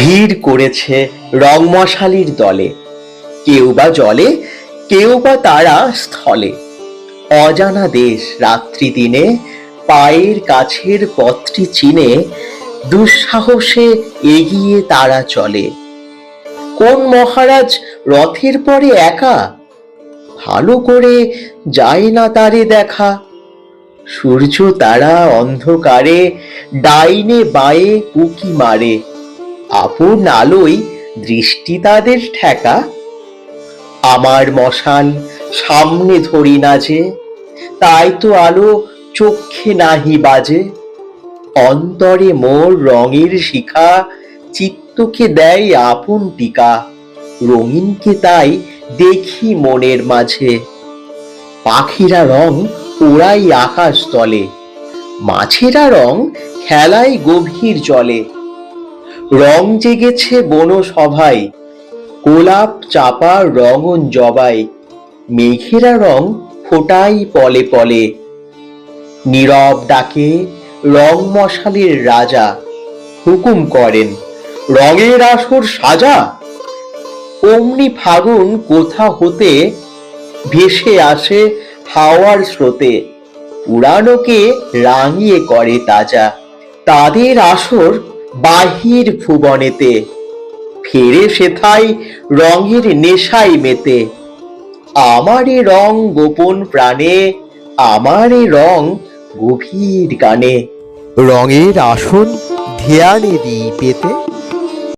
ভিড় করেছে রংমশালির দলে, কেউ বা জলে, কেউ বা তারা স্থলে। অজানা দেশ রাত্রি দিনে পায়ের কাছের পথটি চিনে দুঃসাহসে এগিয়ে তারা চলে। কোন মহারাজ রথের পরে একা, ভালো করে যায় না তারে দেখা। সূর্য তারা অন্ধকারে ডাইনে বায়ে উকি মারে, আপন আলোয় দৃষ্টি তাদের ঠেকা। আমার মশাল সামনে ধরি না যে, তাই তো আলো চক্ষে নাহি বাজে। অন্তরে মোর রঙের শিখা চিত্তকে দেয় আপন টিকা। রঙিনকে তাই দেখি মনের মাঝে, পাখিরা রং ওড়াই আকাশ তলে, মাছেরা রং খেলায় গভীর জলে। রং জেগেছে বনসভায়, গোলাপ চাপা রঙন জবাই, মেঘেরা রং ফোটাই পলে পলে। নীরব ডাকে রং মশালের রাজা, হুকুম করেন রঙের আসর সাজা। অমনি ফাগুন কোথা হতে ভেসে আসে হাওয়ার স্রোতে, পুরানোকে রাঙিয়ে করে তাজা। তাদের আসর বাহির ভুবনেতে, ফেরে সেথায় রঙের নেশায় মেতে। আমারে রং গোপন প্রাণে, আমারে রং গভীর গানে। রঙের আসন ধ্যানে দিই পেতে,